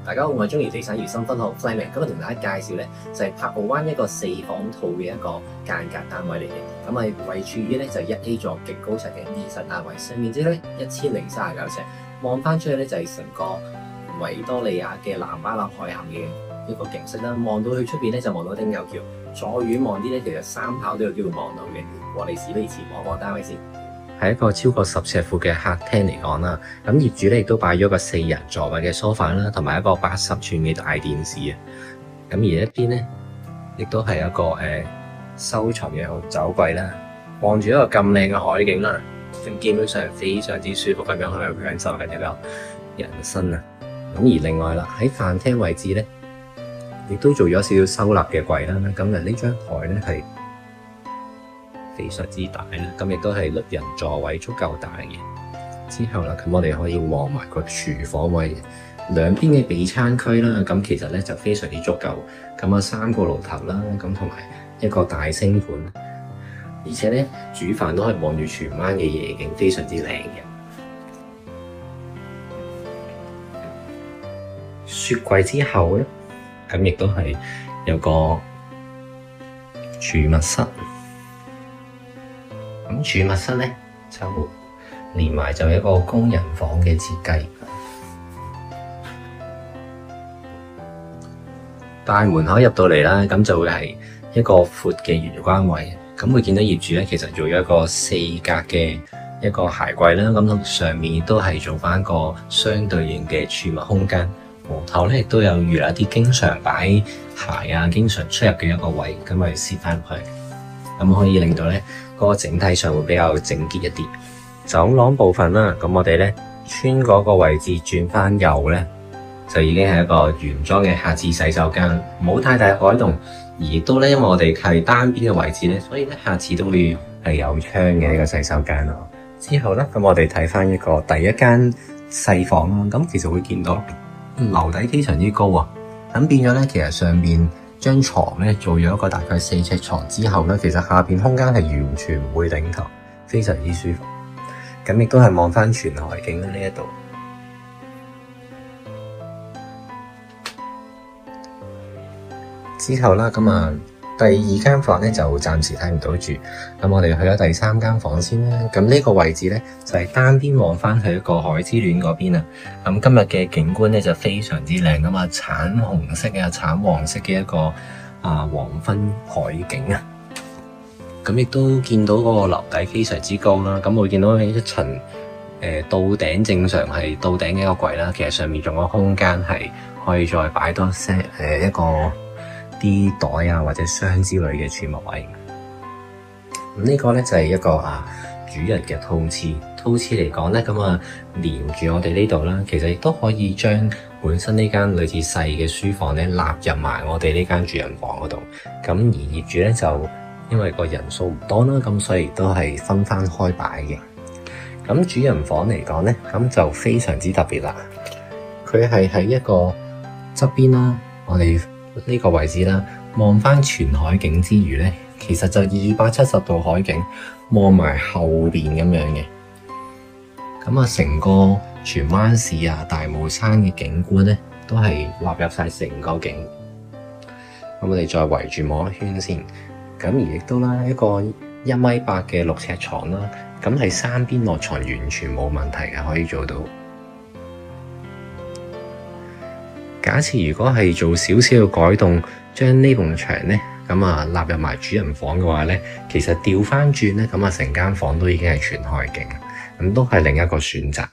大家好，我係中原地產業新分號 Fleming， 今日同大家介紹咧就係柏傲灣一個4房套嘅一個間隔單位嚟嘅。咁係位處於咧就係1A 座極高層嘅20單位，上面積咧1039尺，望翻出去咧就係成個維多利亞嘅南巴拿海峽嘅一個景色啦。望到去出邊咧就望到汀九橋，再遠望啲咧其實三跑都有機會望到嘅。我哋事不宜遲，望單位先。係一個超過10尺闊嘅客廳嚟講啦，咁業主咧亦都擺咗個4人座位嘅梳化啦，同埋一個80寸嘅大電視啊。咁而一邊咧，亦都係一個收藏嘅酒櫃啦，望住一個咁靚嘅海景啦，基本上非常之舒服咁樣去享受緊一個人生啊。咁而另外啦，喺飯廳位置咧，亦都做咗少少收納嘅櫃啦。咁呢張台咧係非常之大啦，咁亦都係6人座位，足夠大嘅。之後啦，咁我哋可以望埋個廚房位，兩邊嘅備餐區啦，咁其實咧就非常之足夠。咁啊3個爐頭啦，咁同埋一個大星盤，而且咧煮飯都可以望住荃灣嘅夜景，非常之靚嘅。雪櫃之後咧，咁亦都係有個儲物室。咁儲物室咧就連埋就一個工人房嘅設計，大門口入到嚟啦，咁就會係一個闊嘅玄關位。咁會見到業主咧，其實做咗一個4格嘅一個鞋櫃啦，咁上面亦都係做翻個相對應嘅儲物空間。門頭咧亦都有預留一啲經常擺鞋啊、經常出入嘅一個位，咁咪攝翻入去，咁可以令到咧嗰個整體上會比較整潔一啲。走廊部分啦，咁我哋咧穿嗰個位置轉翻右咧，就已經係一個原裝嘅客廁洗手間，冇太大改動。而亦都咧，因為我哋係單邊嘅位置咧，所以咧客廁都會係有窗嘅呢個洗手間咯。之後咧，咁我哋睇翻一個第一間細房啦，咁其實會見到樓底非常之高啊，咁變咗咧，其實上邊張床咧做咗一個大概4尺床之後咧，其實下邊空間係完全唔會頂頭，非常之舒服。咁亦都係望翻全海景呢一度。之後啦，咁啊第2間房咧就暫時睇唔到住，咁我哋去咗第3間房先啦。咁呢個位置咧就係單邊望翻去一個海之戀嗰邊啊。咁今日嘅景觀咧就非常之靚噶嘛，橙紅色啊、橙黃色嘅一個黃昏海景啊。咁亦都見到嗰個樓底非常之高啦。咁我見到一層到頂正常係到頂嘅一個櫃啦，其實上面仲有空間係可以再擺多些一個啲袋啊或者箱之類嘅儲物位。咁呢個咧就係一個主人嘅套廁。套廁嚟講咧，咁連住我哋呢度啦，其實亦都可以將本身呢間類似細嘅書房咧納入埋我哋呢間主人房嗰度。咁而業主咧就因為個人數唔多啦，咁所以都係分翻開擺嘅。咁主人房嚟講咧，咁就非常之特別啦。佢係喺一個側邊啦，我哋呢個位置啦，望翻全海景之餘咧，其實就270度海景，望埋後邊咁樣嘅。咁成個荃灣市大帽山嘅景觀咧，都係納入晒成個景。咁我哋再圍住望一圈先。咁而亦都啦，一個1.8米嘅6尺床啦，咁係3邊落床完全冇問題嘅，可以做到。假設如果係做少少嘅改動，將呢埲牆咧咁納入埋主人房嘅話咧，其實調翻轉咧，咁成間房都已經係全海景，咁都係另一個選擇。